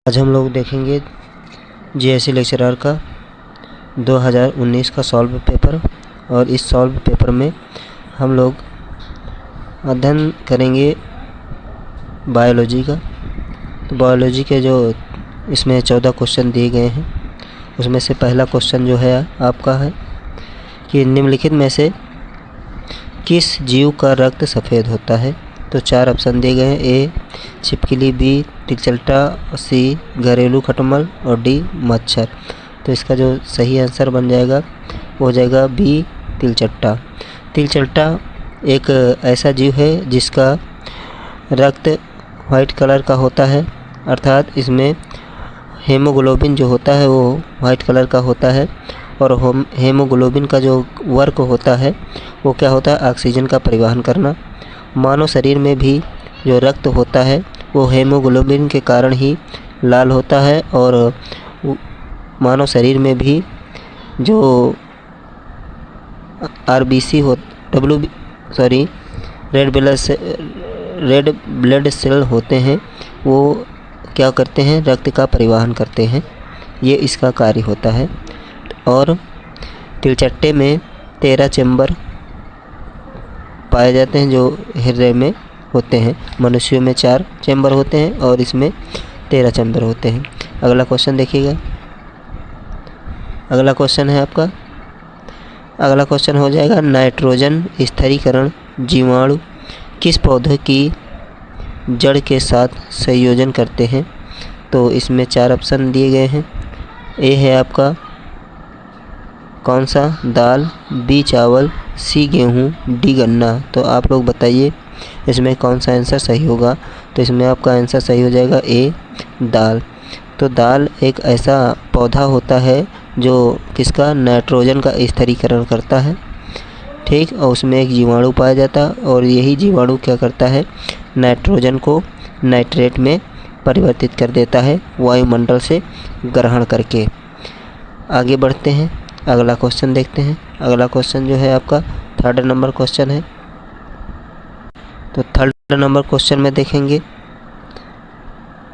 आज हम लोग देखेंगे जीएससी लेक्चरर का 2019 का सॉल्व पेपर। और इस सॉल्व पेपर में हम लोग अध्ययन करेंगे बायोलॉजी का। तो बायोलॉजी के जो इसमें 14 क्वेश्चन दिए गए हैं, उसमें से पहला क्वेश्चन जो है आपका है कि निम्नलिखित में से किस जीव का रक्त सफ़ेद होता है। तो 4 ऑप्शन दिए गए हैं। ए छिपकली, बी तिलचट्टा, सी घरेलू खटमल और डी मच्छर। तो इसका जो सही आंसर बन जाएगा वो हो जाएगा बी तिलचट्टा। तिलचट्टा एक ऐसा जीव है जिसका रक्त वाइट कलर का होता है, अर्थात इसमें हेमोग्लोबिन जो होता है वो वाइट कलर का होता है। और हेमोग्लोबिन का जो वर्क होता है वो क्या होता है, ऑक्सीजन का परिवहन करना। मानव शरीर में भी जो रक्त होता है वो हेमोग्लोबिन के कारण ही लाल होता है। और मानव शरीर में भी जो आरबीसी हो रेड ब्लड सेल होते हैं वो क्या करते हैं, रक्त का परिवहन करते हैं। ये इसका कार्य होता है। और तिलचट्टे में 13 चैम्बर पाए जाते हैं जो हृदय में होते हैं। मनुष्यों में 4 चैम्बर होते हैं और इसमें 13 चैम्बर होते हैं। अगला क्वेश्चन देखिएगा। अगला क्वेश्चन है आपका, अगला क्वेश्चन हो जाएगा नाइट्रोजन स्थिरीकरण जीवाणु किस पौधे की जड़ के साथ संयोजन करते हैं। तो इसमें 4 ऑप्शन दिए गए हैं। ए है आपका कौन सा, दाल, बी चावल, सी गेहूँ, डी गन्ना। तो आप लोग बताइए इसमें कौन सा आंसर सही होगा। तो इसमें आपका आंसर सही हो जाएगा ए दाल। तो दाल एक ऐसा पौधा होता है जो किसका, नाइट्रोजन का स्थिरीकरण करता है, ठीक। और उसमें एक जीवाणु पाया जाता है और यही जीवाणु क्या करता है, नाइट्रोजन को नाइट्रेट में परिवर्तित कर देता है वायुमंडल से ग्रहण करके। आगे बढ़ते हैं, अगला क्वेश्चन देखते हैं। अगला क्वेश्चन जो है आपका 3rd नंबर क्वेश्चन है। तो 3rd नंबर क्वेश्चन में देखेंगे,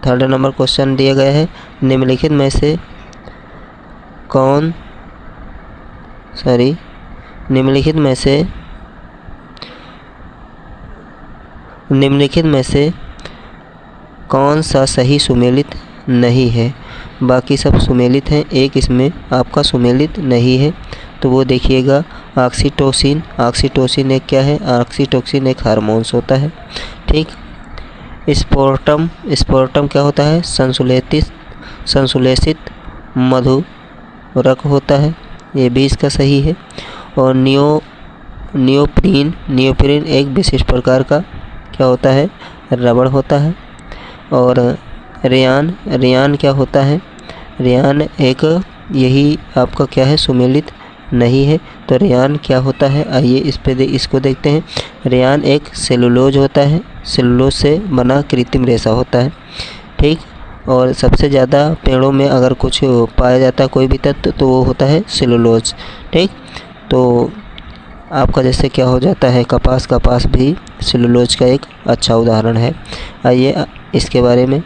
3rd नंबर क्वेश्चन दिया गया है निम्नलिखित में से कौन सा सही सुमेलित नहीं है। बाकी सब सुमेलित हैं, एक इसमें आपका सुमेलित नहीं है। तो वो देखिएगा ऑक्सीटोसिन। ऑक्सीटोसिन एक क्या है, ऑक्सीटोसिन एक हार्मोन्स होता है, ठीक। स्पोर्टम क्या होता है, संश्लेषित मधुरक होता है, ये भी इसका सही है। और नियोप्रीन एक विशिष्ट प्रकार का क्या होता है, रबड़ होता है। और रेयान क्या होता है, रेयान एक यही आपका क्या है, सुमेलित नहीं है। तो रेयान क्या होता है, आइए इसको देखते हैं। रेयान एक सेलुलोज होता है, सेलुलोज से बना कृत्रिम रेशा होता है, ठीक। और सबसे ज़्यादा पेड़ों में अगर कुछ पाया जाता है कोई भी तत्व तो वो होता है सेलुलोज, ठीक। तो आपका जैसे क्या हो जाता है, कपास भी सेलुलोज का एक अच्छा उदाहरण है। आइए इसके बारे में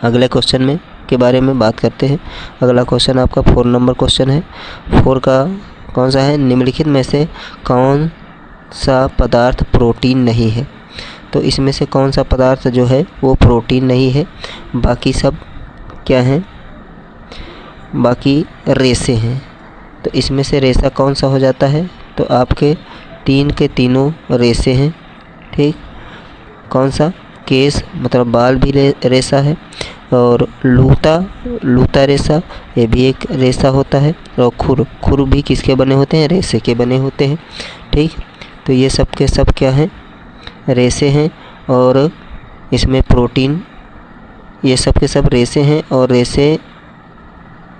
अगले क्वेश्चन के बारे में बात करते हैं। अगला क्वेश्चन आपका 4 नंबर क्वेश्चन है। 4 का कौन सा है, निम्नलिखित में से कौन सा पदार्थ प्रोटीन नहीं है। तो इसमें से कौन सा पदार्थ जो है वो प्रोटीन नहीं है, बाकी सब क्या हैं, बाकी रेसे हैं। तो इसमें से रेसा कौन सा हो जाता है, तो आपके 3 के तीनों रेसे हैं, ठीक। कौन सा, केस मतलब बाल भी रेसा है। और लूता रेसा ये भी एक रेसा होता है। और खुर भी किसके बने होते हैं, रेसे के बने होते हैं, ठीक। तो ये सब के सब क्या हैं, रेसे हैं। और इसमें प्रोटीन, ये सब के सब रेसे हैं और रेसे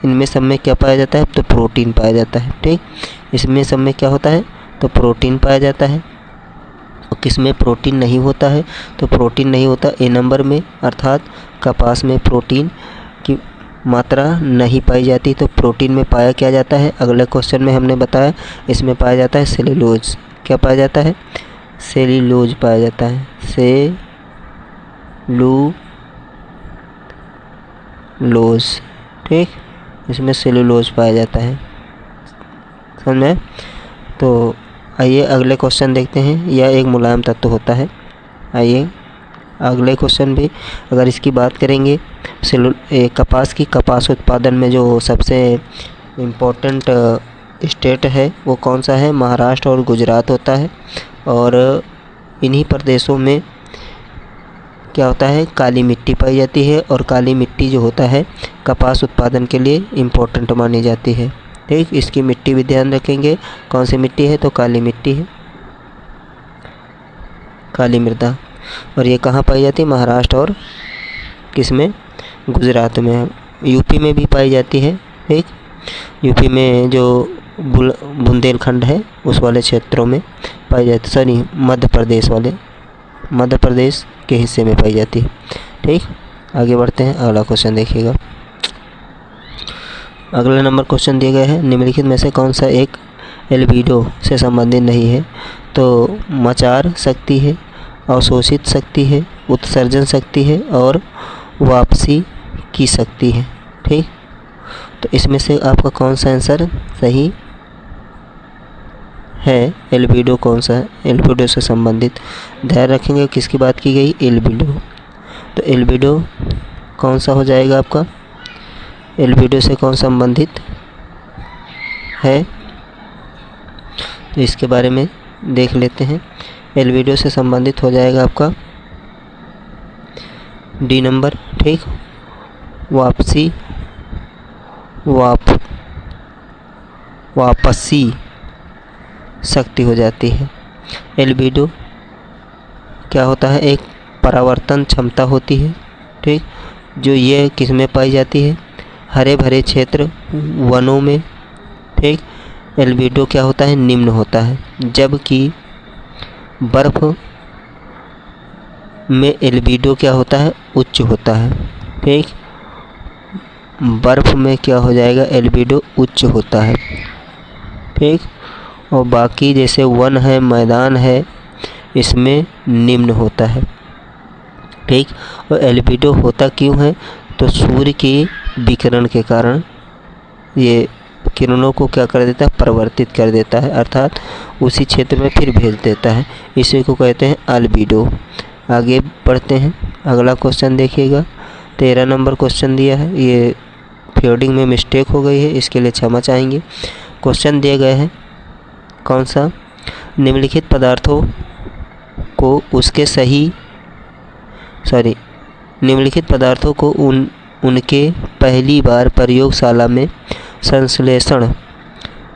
इनमें सब में क्या पाया जाता है, तो प्रोटीन पाया जाता है, ठीक। इसमें सब में क्या होता है, तो प्रोटीन पाया जाता है। और किस में प्रोटीन नहीं होता है, तो प्रोटीन नहीं होता ए नंबर में, अर्थात कपास में प्रोटीन की मात्रा नहीं पाई जाती। तो प्रोटीन में पाया क्या जाता है, अगले क्वेश्चन में हमने बताया, इसमें पाया जाता है सेलुलोज। क्या पाया जाता है, सेलुलोज पाया जाता है, सेलुलोज। ठीक, इसमें सेलुलोज पाया जाता है। समझ में? तो आइए अगले क्वेश्चन देखते हैं। यह एक मुलायम तत्व होता है। आइए अगले क्वेश्चन भी अगर इसकी बात करेंगे, कपास की कपास उत्पादन में जो सबसे इम्पोर्टेंट स्टेट है वो कौन सा है? महाराष्ट्र और गुजरात होता है। और इन्हीं प्रदेशों में क्या होता है? काली मिट्टी पाई जाती है, और काली मिट्टी जो होता है कपास उत्पादन के लिए इम्पोर्टेंट मानी जाती है। ठीक, इसकी मिट्टी भी ध्यान रखेंगे। कौन सी मिट्टी है? तो काली मिट्टी है, काली मृदा। और ये कहाँ पाई जाती है? महाराष्ट्र और किस में? गुजरात में। यूपी में भी पाई जाती है। ठीक, यूपी में जो बुंदेलखंड है उस वाले क्षेत्रों में पाई जाती, सॉरी मध्य प्रदेश के हिस्से में पाई जाती है। ठीक, आगे बढ़ते हैं। अगला क्वेश्चन देखिएगा। अगला नंबर क्वेश्चन दिया गया है, निम्नलिखित में से कौन सा एक एल्बिडो से संबंधित नहीं है? तो मचार शक्ति है, अवशोषित शक्ति है, उत्सर्जन शक्ति है, और वापसी की शक्ति है। ठीक, तो इसमें से आपका कौन सा आंसर सही है? एल्बिडो कौन सा है? एल्बिडो से संबंधित ध्यान रखेंगे किसकी बात की गई? एल्बिडो। तो एल्बिडो कौन सा हो जाएगा आपका? एल्बिडो से कौन संबंधित है? तो इसके बारे में देख लेते हैं। एल्बिडो से संबंधित हो जाएगा आपका डी नंबर। ठीक, वापसी शक्ति हो जाती है। एल्बिडो क्या होता है? एक परावर्तन क्षमता होती है। ठीक, जो ये किस में पाई जाती है? हरे भरे क्षेत्र, वनों में। ठीक, एल्बिडो क्या होता है? निम्न होता है, जबकि बर्फ़ में एल्बिडो क्या होता है? उच्च होता है। ठीक, बर्फ़ में क्या हो जाएगा? एल्बिडो उच्च होता है। ठीक, और बाकी जैसे वन है, मैदान है, इसमें निम्न होता है। ठीक, और एल्बिडो होता क्यों है? तो सूर्य के विकिरण के कारण ये किरणों को क्या कर देता है? परिवर्तित कर देता है, अर्थात उसी क्षेत्र में फिर भेज देता है। इसी को कहते हैं अल्बिडो। आगे बढ़ते हैं। अगला क्वेश्चन देखिएगा। 13 नंबर क्वेश्चन दिया है। ये फीडिंग में मिस्टेक हो गई है, इसके लिए क्षमा चाहेंगे। क्वेश्चन दिए गए हैं कौन सा? निम्नलिखित पदार्थों को उनके पहली बार प्रयोगशाला में संश्लेषण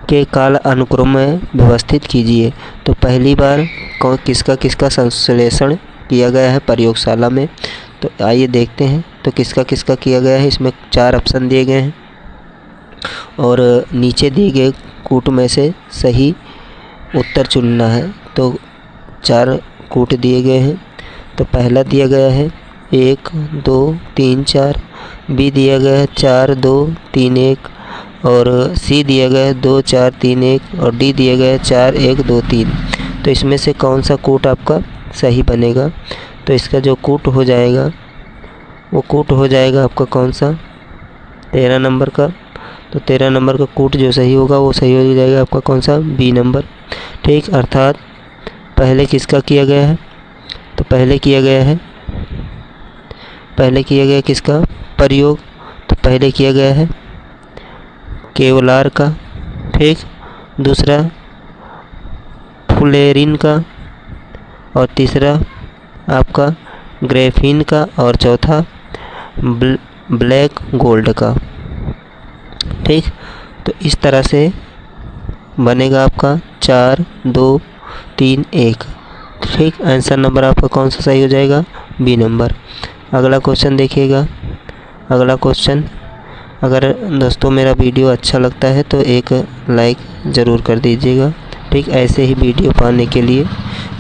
के काल अनुक्रम में व्यवस्थित कीजिए। तो पहली बार किसका संश्लेषण किया गया है प्रयोगशाला में? तो आइए देखते हैं। तो किसका किया गया है? इसमें 4 ऑप्शन दिए गए हैं, और नीचे दिए गए कूट में से सही उत्तर चुनना है। तो 4 कूट दिए गए हैं। तो पहला दिया गया है 1 2 3 4, बी दिया गया है 4 2 3 1, और सी दिया गया है 2 4 3 1, और डी दिया गया है 4 1 2 3। तो इसमें से कौन सा कूट आपका सही बनेगा? तो इसका जो कूट हो जाएगा वो कूट हो जाएगा आपका कौन सा? 13 नंबर का। तो 13 नंबर का कूट जो सही होगा वो सही हो जाएगा आपका कौन सा? B number. ठीक, अर्थात पहले किसका किया गया है? तो पहले किया गया किसका प्रयोग? तो पहले किया गया है केवलार का। ठीक, दूसरा फुलेरिन का, और तीसरा आपका ग्रेफीन का, और चौथा ब्लैक गोल्ड का। ठीक, तो इस तरह से बनेगा आपका 4 2 3 1। ठीक, आंसर नंबर आपका कौन सा सही हो जाएगा? B number. अगला क्वेश्चन देखिएगा। अगला क्वेश्चन, अगर दोस्तों मेरा वीडियो अच्छा लगता है तो एक लाइक ज़रूर कर दीजिएगा। ठीक, ऐसे ही वीडियो पाने के लिए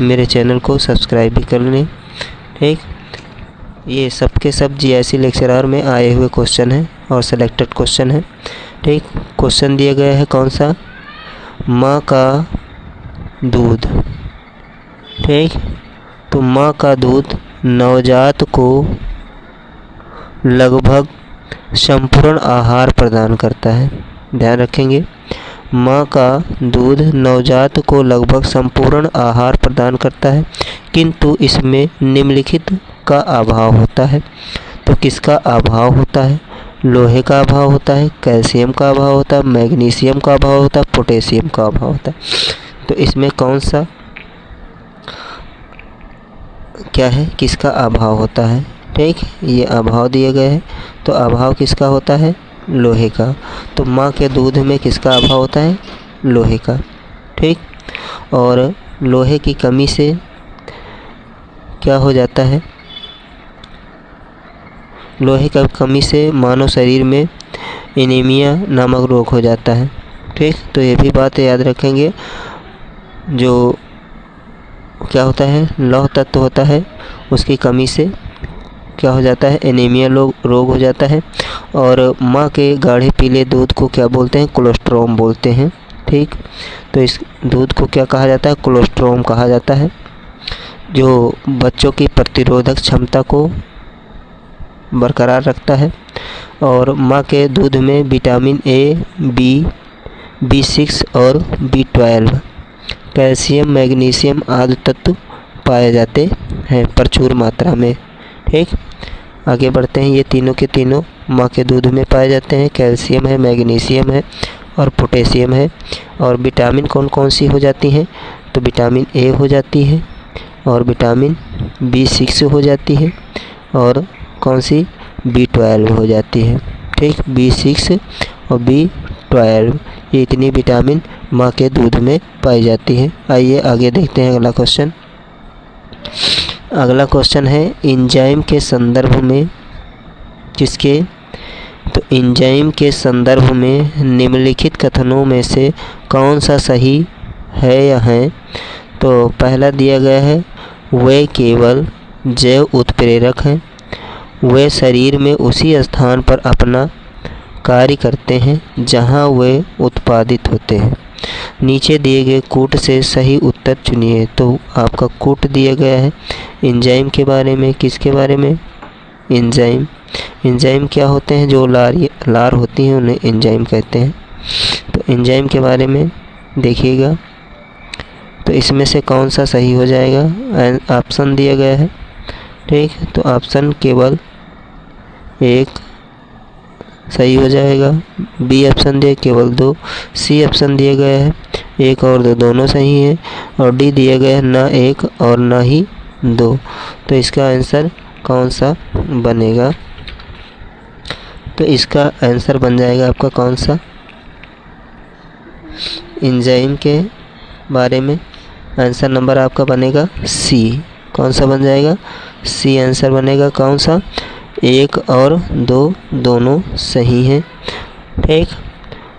मेरे चैनल को सब्सक्राइब भी कर लें। ठीक, ये सब के सब GIC लेक्चरर में आए हुए क्वेश्चन हैं और सिलेक्टेड क्वेश्चन हैं। ठीक, क्वेश्चन दिया गया है कौन सा? माँ का दूध। ठीक, तो माँ का दूध नवजात को लगभग संपूर्ण आहार प्रदान करता है। ध्यान रखेंगे, माँ का दूध नवजात को लगभग संपूर्ण आहार प्रदान करता है, किंतु इसमें निम्नलिखित का अभाव होता है। तो किसका अभाव होता है? लोहे का अभाव होता है, कैल्शियम का अभाव होता है, मैग्नीशियम का अभाव होता है, पोटेशियम का अभाव होता है। तो इसमें कौन सा क्या है, किसका अभाव होता है? ठीक, ये अभाव दिए गए हैं। तो अभाव किसका होता है? लोहे का। तो माँ के दूध में किसका अभाव होता है? लोहे का। ठीक, और लोहे की कमी से क्या हो जाता है? लोहे की कमी से मानव शरीर में एनीमिया नामक रोग हो जाता है। ठीक, तो ये भी बात याद रखेंगे। जो क्या होता है, लौह तत्व होता है, उसकी कमी से क्या हो जाता है? एनीमिया रोग हो जाता है। और माँ के गाढ़े पीले दूध को क्या बोलते हैं? कोलेस्ट्रॉम बोलते हैं। ठीक, तो इस दूध को क्या कहा जाता है? कोलेस्ट्रॉम कहा जाता है, जो बच्चों की प्रतिरोधक क्षमता को बरकरार रखता है। और माँ के दूध में विटामिन ए, बी, B6 और B12, कैल्शियम, मैग्नीशियम आदि तत्व पाए जाते हैं प्रचुर मात्रा में। ठीक, आगे बढ़ते हैं। ये तीनों के तीनों माँ के दूध में पाए जाते हैं। कैल्शियम है, मैग्नीशियम है और पोटेशियम है। और विटामिन कौन कौन सी हो जाती हैं? तो विटामिन ए हो जाती है, और विटामिन B6 हो जाती है, और कौन सी? B12 हो जाती है। ठीक, B6 और B12, ये इतनी विटामिन माँ के दूध में पाई जाती है। आइए आगे देखते हैं अगला क्वेश्चन। अगला क्वेश्चन है एंजाइम के संदर्भ में किसके? तो एंजाइम के संदर्भ में निम्नलिखित कथनों में से कौन सा सही है या है? तो पहला दिया गया है, वे केवल जैव उत्प्रेरक हैं, वे शरीर में उसी स्थान पर अपना कार्य करते हैं जहां वे उत्पादित होते हैं। नीचे दिए गए कूट से सही उत्तर चुनिए। तो आपका कूट दिया गया है एंजाइम के बारे में। किसके बारे में? एंजाइम। एंजाइम क्या होते हैं? जो लार होती हैं उन्हें एंजाइम कहते हैं। तो एंजाइम के बारे में देखिएगा। तो इसमें से कौन सा सही हो जाएगा? ऑप्शन दिया गया है। ठीक, तो ऑप्शन केवल एक सही हो जाएगा। बी ऑप्शन दिए केवल 2, सी ऑप्शन दिया गया है 1 और 2 दोनों सही हैं, और डी दिया गया है ना 1 और ना ही 2। तो इसका आंसर कौन सा बनेगा? तो इसका आंसर बन जाएगा आपका कौन सा? एंजाइम के बारे में आंसर नंबर आपका बनेगा सी। कौन सा बन जाएगा? सी आंसर बनेगा। कौन सा? 1 और 2 दोनों सही हैं। ठीक,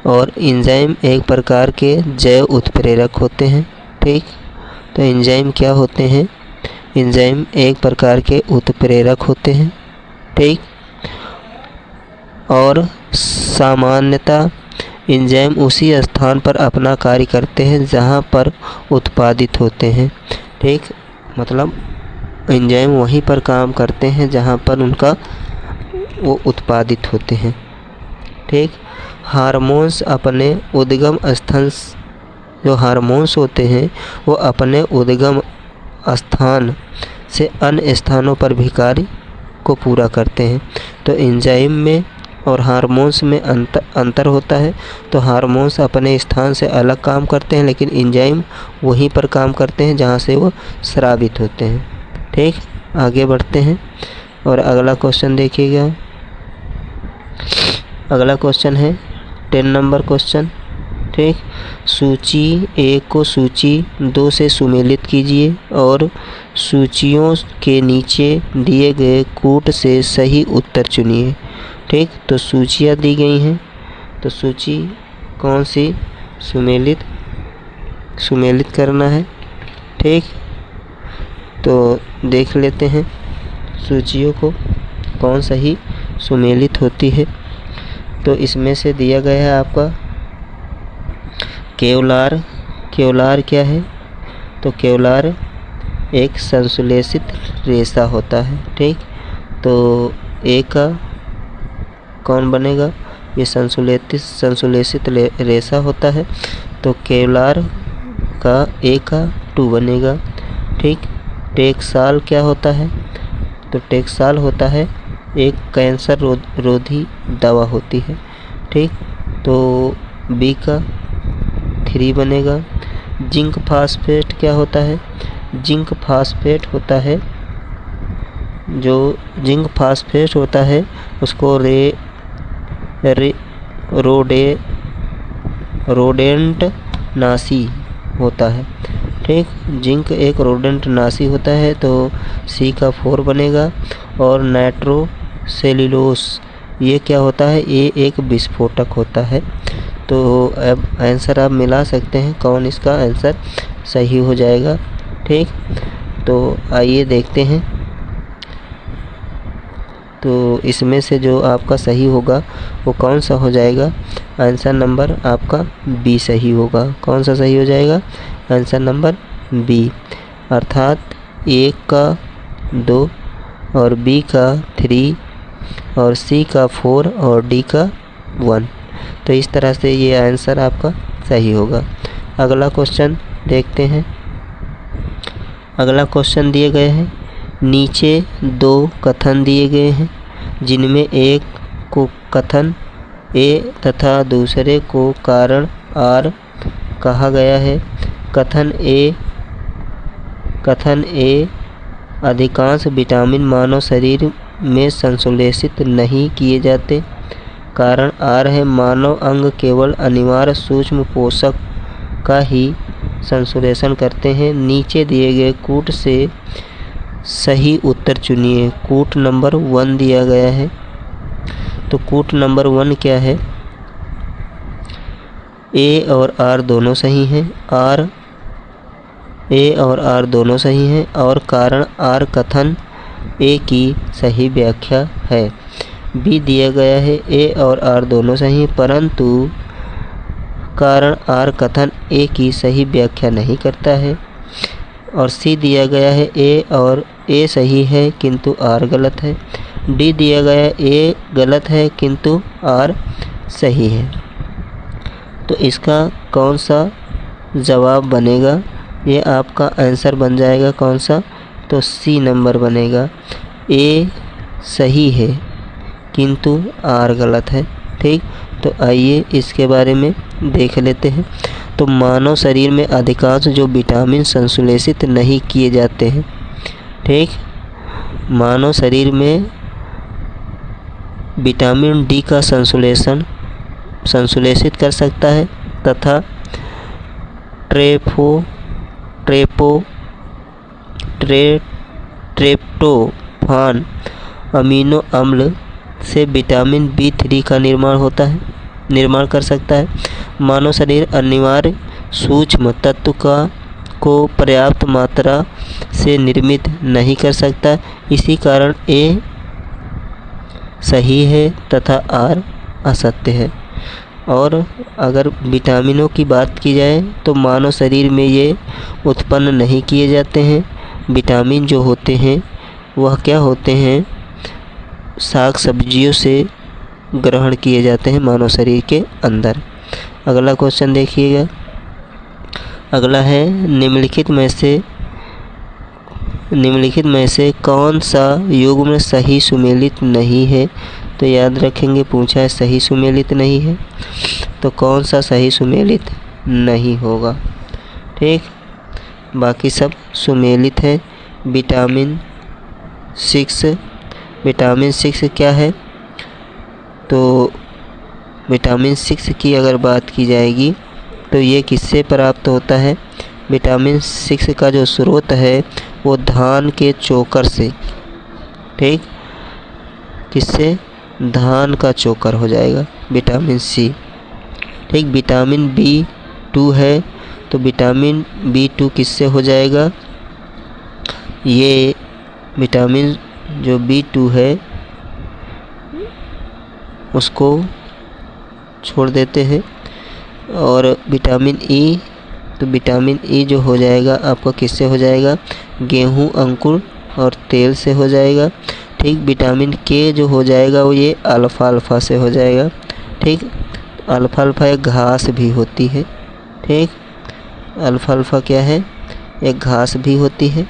और एंजाइम एक प्रकार के जैव उत्प्रेरक होते हैं। ठीक, तो एंजाइम क्या होते हैं? एंजाइम एक प्रकार के उत्प्रेरक होते हैं। ठीक, और सामान्यतः एंजाइम उसी स्थान पर अपना कार्य करते हैं जहां पर उत्पादित होते हैं। ठीक, मतलब एंजाइम वहीं पर काम करते हैं जहां पर उनका वो उत्पादित होते हैं। ठीक, हार्मोन्स अपने उद्गम स्थान, जो हार्मोन्स होते हैं वो अपने उद्गम स्थान से अन्य स्थानों पर भी कार्य को पूरा करते हैं। तो एंजाइम में और हार्मोन्स में अंतर होता है। तो हार्मोन्स अपने स्थान से अलग काम करते हैं, लेकिन एंजाइम वहीं पर काम करते हैं जहां से वो स्रावित होते हैं। ठीक, आगे बढ़ते हैं और अगला क्वेश्चन देखिएगा। अगला क्वेश्चन है 10 नंबर क्वेश्चन। ठीक, सूची 1 को सूची 2 से सुमेलित कीजिए और सूचियों के नीचे दिए गए कूट से सही उत्तर चुनिए। ठीक, तो सूचियाँ दी गई हैं, तो सूची कौन सी सुमेलित करना है। ठीक, तो देख लेते हैं सूचियों को कौन सही सुमेलित होती है। तो इसमें से दिया गया है आपका केवलार। केवलार क्या है? तो केवलार एक संश्लेषित रेशा होता है। ठीक, तो ए का कौन बनेगा? ये संश्लेषित रेशा होता है, तो केवलार का ए का 2 बनेगा। ठीक। टेक्साल क्या होता है? तो टेक्साल होता है एक कैंसर रोधी दवा होती है। ठीक। तो बी का 3 बनेगा। जिंक फास्फेट क्या होता है? जिंक फास्फेट होता है, जो जिंक फास्फेट होता है उसको रोडेंट नाशी होता है। ठीक। जिंक एक रोडेंट नाशी होता है, तो सी का 4 बनेगा। और नाइट्रोसेल्यूलोस ये क्या होता है? ये एक विस्फोटक होता है। तो अब आंसर आप मिला सकते हैं, कौन इसका आंसर सही हो जाएगा। ठीक। तो आइए देखते हैं। तो इसमें से जो आपका सही होगा वो कौन सा हो जाएगा? आंसर नंबर आपका बी सही होगा। कौन सा सही हो जाएगा? आंसर नंबर बी, अर्थात ए का 2 और बी का 3 और सी का 4 और डी का 1। तो इस तरह से ये आंसर आपका सही होगा। अगला क्वेश्चन देखते हैं। अगला क्वेश्चन दिए गए हैं, नीचे 2 कथन दिए गए हैं, जिनमें एक को कथन ए तथा दूसरे को कारण आर कहा गया है। कथन ए अधिकांश विटामिन मानव शरीर में संश्लेषित नहीं किए जाते। कारण आर है, मानव अंग केवल अनिवार्य सूक्ष्म पोषक का ही संश्लेषण करते हैं। नीचे दिए गए कूट से सही उत्तर चुनिए। कूट नंबर 1 दिया गया है, तो कूट नंबर 1 क्या है? ए और आर दोनों सही हैं। ए और आर दोनों सही हैं और कारण आर कथन ए की सही व्याख्या है। बी दिया गया है, ए और आर दोनों सही हैं, परंतु कारण आर कथन ए की सही व्याख्या नहीं करता है। और सी दिया गया है, ए और ए सही है किंतु आर गलत है। डी दिया गया है, ए गलत है किंतु आर सही है। तो इसका कौन सा जवाब बनेगा? ये आपका आंसर बन जाएगा कौन सा? तो सी नंबर बनेगा, ए सही है किंतु आर गलत है। ठीक। तो आइए इसके बारे में देख लेते हैं। तो मानव शरीर में अधिकांश जो विटामिन संश्लेषित नहीं किए जाते हैं। ठीक। मानव शरीर में विटामिन डी का संश्लेषित कर सकता है तथा ट्रेप्टोफान अमीनो अम्ल से विटामिन B3 का निर्माण कर सकता है। मानव शरीर अनिवार्य सूक्ष्म तत्व को पर्याप्त मात्रा से निर्मित नहीं कर सकता। इसी कारण ए सही है तथा आर असत्य है। और अगर विटामिनों की बात की जाए तो मानव शरीर में ये उत्पन्न नहीं किए जाते हैं। विटामिन जो होते हैं वह क्या होते हैं? साग सब्जियों से ग्रहण किए जाते हैं मानव शरीर के अंदर। अगला क्वेश्चन देखिएगा। अगला है, निम्नलिखित में से कौन सा युग्म सही सुमेलित नहीं है? तो याद रखेंगे, पूछा है सही सुमेलित नहीं है, तो कौन सा सही सुमेलित नहीं होगा? ठीक। बाकी सब सुमेलित है। विटामिन 6 क्या है? तो विटामिन 6 की अगर बात की जाएगी तो ये किससे प्राप्त होता है? विटामिन 6 का जो स्रोत है वो धान के चोकर से। ठीक। किससे? धान का चोकर हो जाएगा विटामिन सी। ठीक। विटामिन B2 है, तो विटामिन B2 किससे हो जाएगा? ये विटामिन जो B2 है उसको छोड़ देते हैं। और विटामिन E, तो विटामिन E जो हो जाएगा आपका किससे हो जाएगा? गेहूं, अंकुर और तेल से हो जाएगा। ठीक। विटामिन के जो हो जाएगा वो ये अल्फ़ा अल्फ़ा से हो जाएगा। ठीक। अल्फ़ा अल्फ़ा एक घास भी होती है। ठीक। अल्फ़ा अल्फ़ा क्या है, एक घास भी होती है।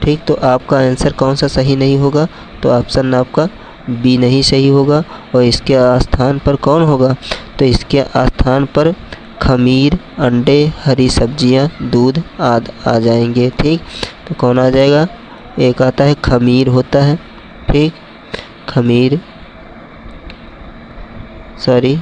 ठीक। तो आपका आंसर कौन सा सही नहीं होगा, तो ऑप्शन आपका बी नहीं सही होगा। और इसके स्थान पर कौन होगा, तो इसके स्थान पर खमीर, अंडे, हरी सब्जियां, दूध आदि आ जाएंगे। ठीक। तो कौन आ जाएगा, एक आता है खमीर होता है। ठीक। खमीर, सॉरी